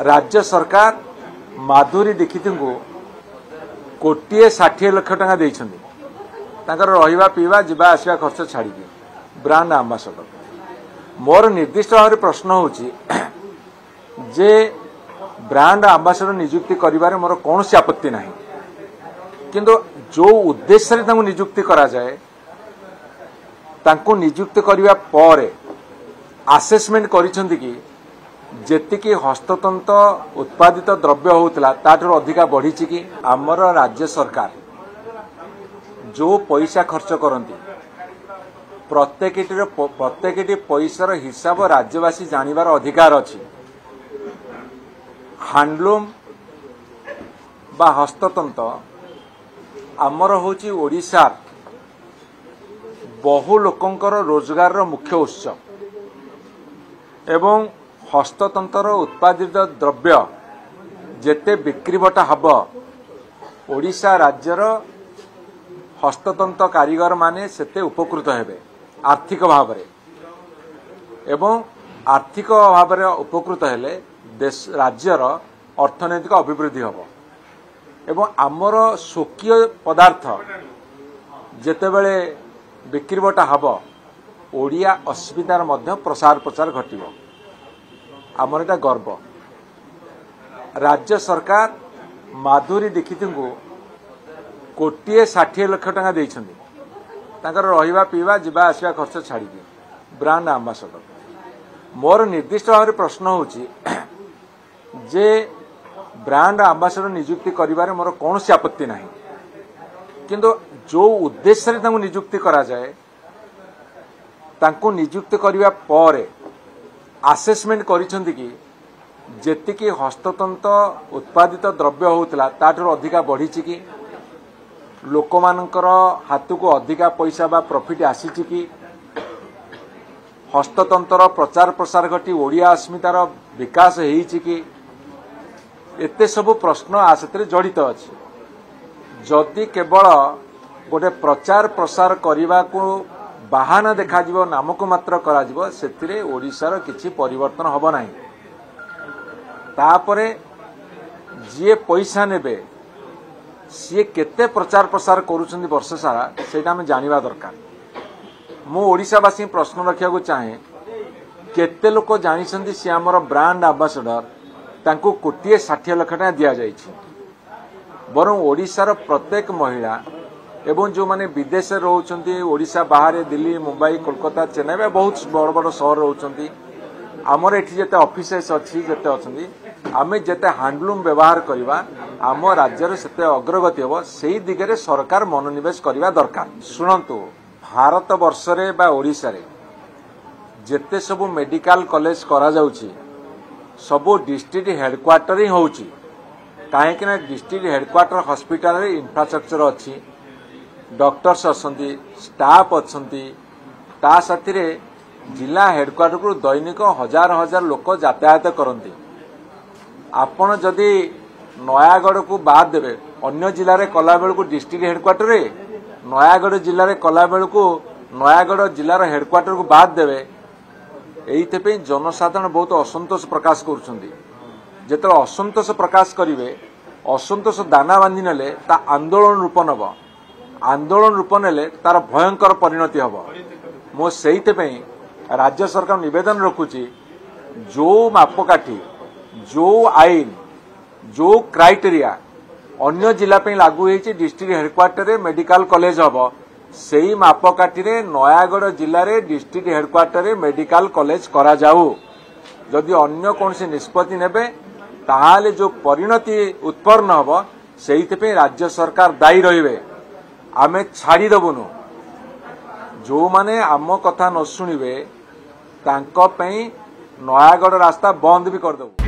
राज्य सरकार माधुरी दीक्षित को 1,60,00,000 टंका रहा पीवा जावा आसवा खर्च छाड़ी ब्रांड आंबासडर मोर निर्दिष्ट भाव प्रश्न होची जे ब्रांड आंबासडर नियुक्ति करिबारे मोर कौन सी आपत्ति नहीं किंतु जो उद्देश्य रे नियुक्ति करा जाए तांको नियुक्ति करिबा परे आसेसमेंट करिसेंती कि जेतिकी हस्ततंत्र उत्पादित द्रव्य होता ताठर अधिका बढ़ी कि आमर राज्य सरकार जो पैसा खर्च करती प्रत्येकटी पैसार हिसाब राज्यवासी जानिबार अधिकार अच्छी। हैंडलूम बा हस्ततंत्र आमर होची ओडिशा बहु लोकंकर रोजगार मुख्य उत्स एवं हस्ततंत्र उत्पादित द्रव्य जेते बिक्रीबटा हब ओडिशा राज्यर हस्ततंत्र कारीगर माने सेते उपकृत हेबे आर्थिक भाव एवं आर्थिक भाव उपकृत हेले देश राज्यर अर्थनैतिक अभिवृद्धि हब एवं आमर स्वकीय पदार्थ जेतेबेले बिक्रीबटा हब ओडिया अस्मितार मध्य प्रसार प्रचार घटिबो आमर एटा गर्व। राज्य सरकार माधुरी दीक्षित को 1,60,00,000 टंका रहा पीवा जावा आसवा खर्च छाड़ी ब्रांड आंबासडर मोर निर्दिष्ट भाव प्रश्न होची जे ब्रांड आंबासडर नियुक्ति करिबारे मोर कौन सी आपत्ति नहीं किंतु जो उद्देश्य रे नियुक्ति करा जाए तांको नियुक्ति करिबा परे आसेसमेंट करिसेंती कि जेतिकी हस्ततंत्र उत्पादित द्रव्य होता ताठर अधिका बढ़ी कि लोकमानकर हाथ को अधिका पैसा बा प्रॉफिट आसी कि हस्ततंत्र प्रचार प्रसार घटी ओडिया अस्मितार विकास होईछि कि एते सब प्रश्न आसते जड़ित अच्छी। जदि केवल गोटे प्रचार प्रसार करने को बाहाना देखा नामक मात्र करा से ओडिशार किछि परिवर्तन हब नाही। तापरे जी पैसा नेबे सी केते प्रचार प्रसार करुछंदी वर्ष सारा सेटा हम जानिबा दरकार। मु ओडिशावासी प्रश्न रखिया चाहे केते लोक जानिछंदी सी हमर ब्रांड आंबासडर तांको 1,60,00,000 टका दिया जाइछि बरं ओडिशार प्रत्येक महिला एवं जो माने विदेश रोचंती ओडिशा बाहर दिल्ली मुंबई कोलकाता चेन्नई में बहुत बड़ बड़ शहर रोचंती आमर एठी जेते ऑफिसेस अछि जेते अछंती आमे जेते हैंडलूम व्यवहार करिबा आम राज्य सेते अग्रगति हो सेही दिगरे सरकार मनोनिवेश करिबा दरकार। सुनंतु भारत वर्ष रे बा ओडिशा रे जेते सब मेडिकल कॉलेज करा जाउची सबो डिस्ट्रिक्ट हेडक्वार्टर ही होउची काहेकि ना डिस्ट्रिक्ट हेडक्वार्टर हॉस्पिटल रे इंफ्रास्ट्रक्चर अच्छी डॉक्टर्स अच्छी स्टाफ अच्छी ता साथी रे जिला हेडक्वार्टर को दैनिक हजार हजार लोक यातायात करती। आपण जदि नयागढ़ को बाद देवे अन्य जिले में कला बेल को डिस्ट्रिक्ट हेडक्वार्टर रे नयागढ़ जिले में कला बेल को नयागढ़ जिलार हेडक्वार्टर को बाद देवे एइथे जनसाधारण बहुत असंतोष प्रकाश करुछंती। जेते असंतोष प्रकाश करिवे असंतोष दाना बांधि नेले ता आंदोलन रूप नब आंदोलन रूप नेले तार भयंकर परिणति हब। मो सेइथे राज्य सरकार निवेदन रखुची जो मापकाठी जो आईन जो क्राइटेरिया अन्य जिला पे लागू होईची डिस्ट्रिक्ट हेडक्वार्टर रे मेडिकल कॉलेज हब सेही मापकाठी रे नयागढ़ जिले में डिस्ट्रिक्ट हेडक्वार्टर रे मेडिकल कॉलेज करा जाऊ। जदि अन्य कौन से निष्पत्ति नेबे ताहाले जो परिणति उत्पन्न हब सेइथे राज्य सरकार दायी रहिबे। आमे छाड़ी दबुनु जो माने आम कथा न शुणिबे तांको पई नयागढ़ रास्ता बंद भी कर दबु।